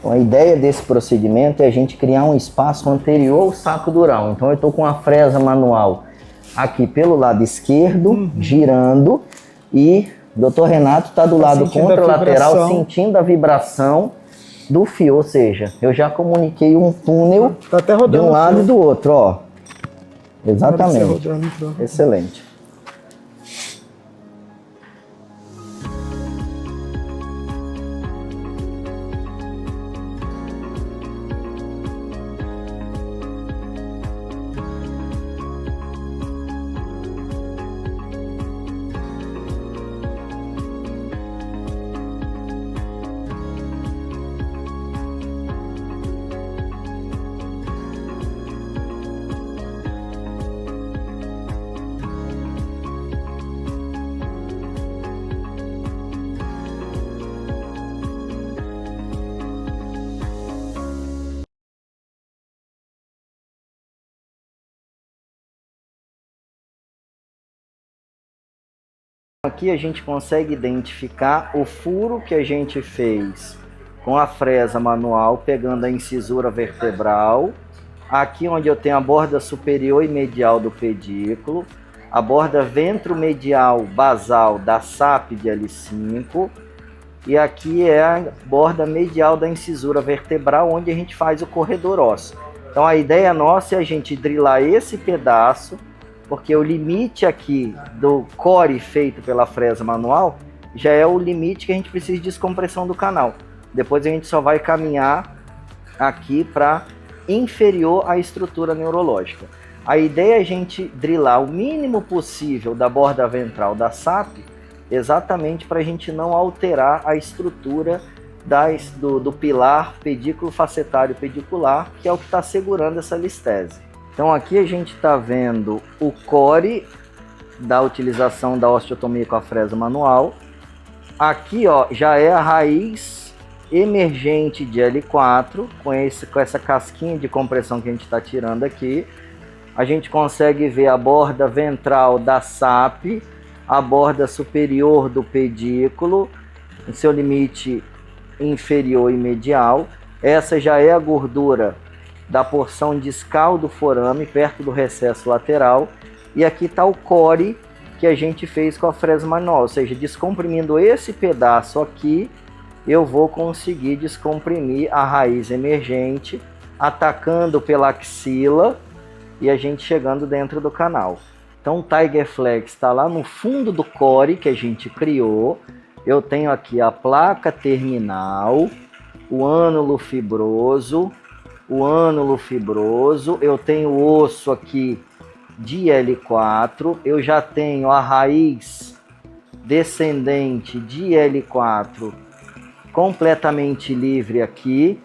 A ideia desse procedimento é a gente criar um espaço anterior ao saco dural. Então eu estou com a fresa manual aqui pelo lado esquerdo, girando, e o Dr. Renato está do lado contralateral, sentindo a vibração do fio, ou seja, eu já comuniquei um túnel de um lado e do outro, ó. Exatamente. Excelente. Aqui a gente consegue identificar o furo que a gente fez com a fresa manual, pegando a incisura vertebral. Aqui onde eu tenho a borda superior e medial do pedículo, a borda ventromedial basal da SAP de L5, e aqui é a borda medial da incisura vertebral, onde a gente faz o corredor ósseo. Então a ideia nossa é a gente drilar esse pedaço, porque o limite aqui do core feito pela fresa manual já é o limite que a gente precisa de descompressão do canal. Depois a gente só vai caminhar aqui para inferior à estrutura neurológica. A ideia é a gente drilar o mínimo possível da borda ventral da SAP, exatamente para a gente não alterar a estrutura do pilar pedículo facetário pedicular, que é o que está segurando essa listese. Então aqui a gente está vendo o core da utilização da osteotomia com a fresa manual. Aqui ó, já é a raiz emergente de L4, com essa casquinha de compressão que a gente está tirando aqui. A gente consegue ver a borda ventral da SAP, a borda superior do pedículo, em seu limite inferior e medial. Essa já é a gordura da porção discal do forame, perto do recesso lateral. E aqui está o core que a gente fez com a fresa manual, ou seja, descomprimindo esse pedaço aqui, eu vou conseguir descomprimir a raiz emergente, atacando pela axila e a gente chegando dentro do canal. Então o Tiger Flex está lá no fundo do core que a gente criou. Eu tenho aqui a placa terminal, o ânulo fibroso, eu tenho o osso aqui de L4, eu já tenho a raiz descendente de L4 completamente livre aqui,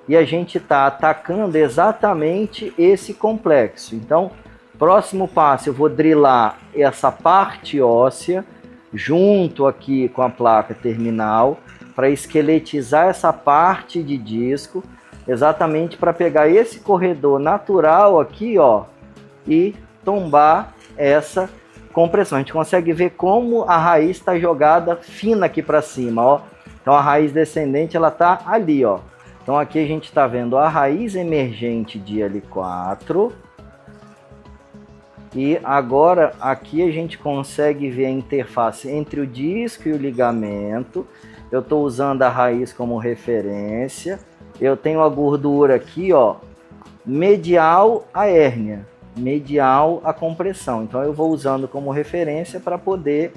e a gente está atacando exatamente esse complexo. Então, próximo passo, eu vou drilar essa parte óssea junto aqui com a placa terminal para esqueletizar essa parte de disco, exatamente para pegar esse corredor natural aqui, ó, e tombar essa compressão. A gente consegue ver como a raiz está jogada fina aqui para cima, ó. Então a raiz descendente ela tá ali, ó. Então aqui a gente está vendo a raiz emergente de L4. E agora aqui a gente consegue ver a interface entre o disco e o ligamento. Eu estou usando a raiz como referência. Eu tenho a gordura aqui, ó, medial à hérnia, medial à compressão. Então eu vou usando como referência para poder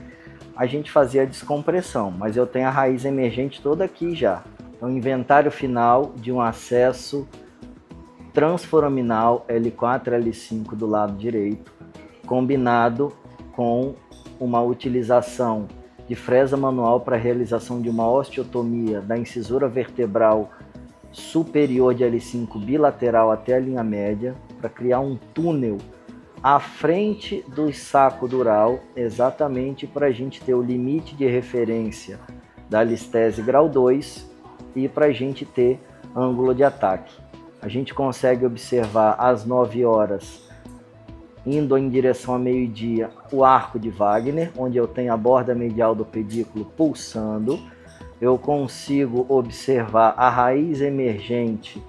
a gente fazer a descompressão. Mas eu tenho a raiz emergente toda aqui já. Então inventário final de um acesso transforaminal L4 L5 do lado direito, combinado com uma utilização de fresa manual para realização de uma osteotomia da incisura vertebral superior de L5 bilateral até a linha média, para criar um túnel à frente do saco dural, exatamente para a gente ter o limite de referência da listese grau 2 e para a gente ter ângulo de ataque. A gente consegue observar às 9 horas, indo em direção a meio-dia, o arco de Wagner, onde eu tenho a borda medial do pedículo pulsando. eu consigo observar a raiz emergente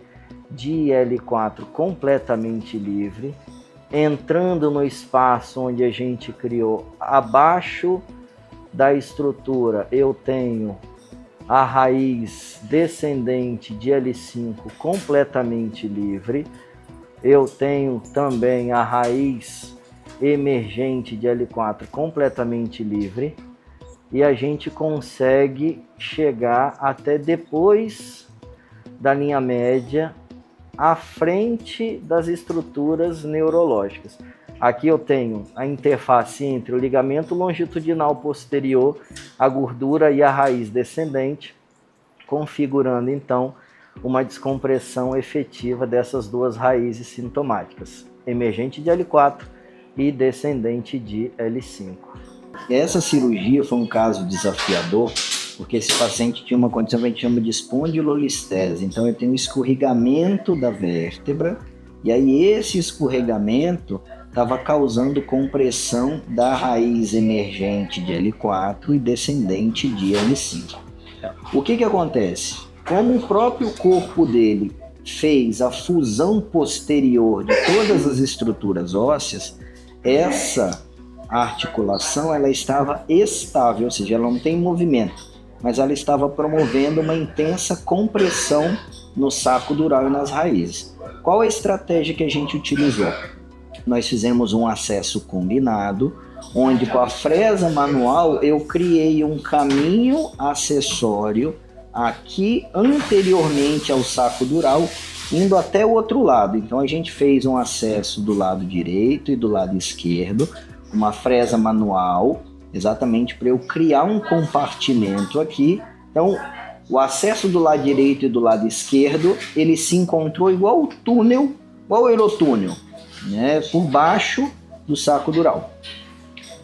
de IL4 completamente livre. Entrando no espaço onde a gente criou, abaixo da estrutura, eu tenho a raiz descendente de L5 completamente livre. Eu tenho também a raiz emergente de L4 completamente livre. E a gente consegue chegar até depois da linha média, à frente das estruturas neurológicas. Aqui eu tenho a interface entre o ligamento longitudinal posterior, a gordura e a raiz descendente, configurando então uma descompressão efetiva dessas duas raízes sintomáticas, emergente de L4 e descendente de L5. Essa cirurgia foi um caso desafiador, porque esse paciente tinha uma condição que a gente chama de espondilolistese. Então, eu tenho um escorregamento da vértebra, e aí esse escorregamento estava causando compressão da raiz emergente de L4 e descendente de L5. O que acontece? Como o próprio corpo dele fez a fusão posterior de todas as estruturas ósseas, essa articulação ela estava estável, ou seja, ela não tem movimento, mas ela estava promovendo uma intensa compressão no saco dural e nas raízes. Qual a estratégia que a gente utilizou? Nós fizemos um acesso combinado, onde com a fresa manual eu criei um caminho acessório aqui anteriormente ao saco dural, indo até o outro lado. Então a gente fez um acesso do lado direito e do lado esquerdo, uma fresa manual, exatamente para eu criar um compartimento aqui. Então, o acesso do lado direito e do lado esquerdo, ele se encontrou igual o túnel, igual o aerotúnel, né, por baixo do saco dural.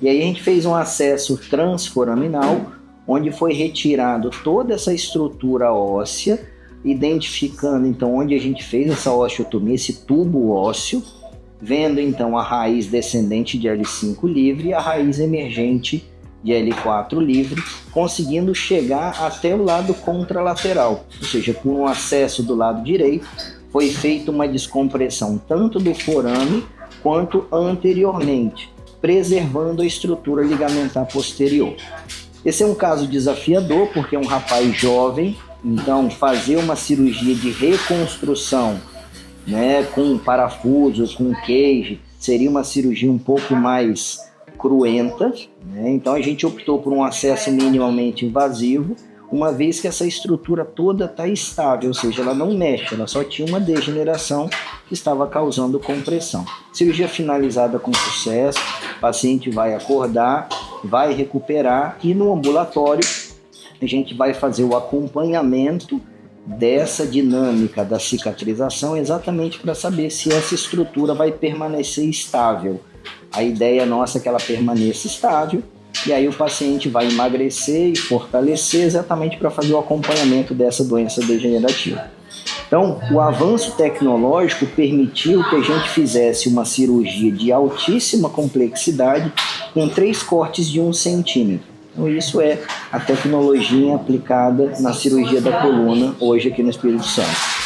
E aí a gente fez um acesso transforaminal, onde foi retirado toda essa estrutura óssea, identificando então onde a gente fez essa osteotomia, esse tubo ósseo, vendo então a raiz descendente de L5 livre e a raiz emergente de L4 livre, conseguindo chegar até o lado contralateral, ou seja, com um acesso do lado direito, foi feita uma descompressão tanto do forame quanto anteriormente, preservando a estrutura ligamentar posterior. Esse é um caso desafiador, porque é um rapaz jovem, então fazer uma cirurgia de reconstrução, né, com parafuso, com cage, seria uma cirurgia um pouco mais cruenta, né? Então a gente optou por um acesso minimamente invasivo, uma vez que essa estrutura toda está estável, ou seja, ela não mexe, ela só tinha uma degeneração que estava causando compressão. Cirurgia finalizada com sucesso, o paciente vai acordar, vai recuperar e no ambulatório a gente vai fazer o acompanhamento dessa dinâmica da cicatrização exatamente para saber se essa estrutura vai permanecer estável. A ideia nossa é que ela permaneça estável e aí o paciente vai emagrecer e fortalecer exatamente para fazer o acompanhamento dessa doença degenerativa. Então, o avanço tecnológico permitiu que a gente fizesse uma cirurgia de altíssima complexidade com 3 cortes de 1 centímetro. Então, isso é a tecnologia aplicada na cirurgia da coluna hoje aqui no Espírito Santo.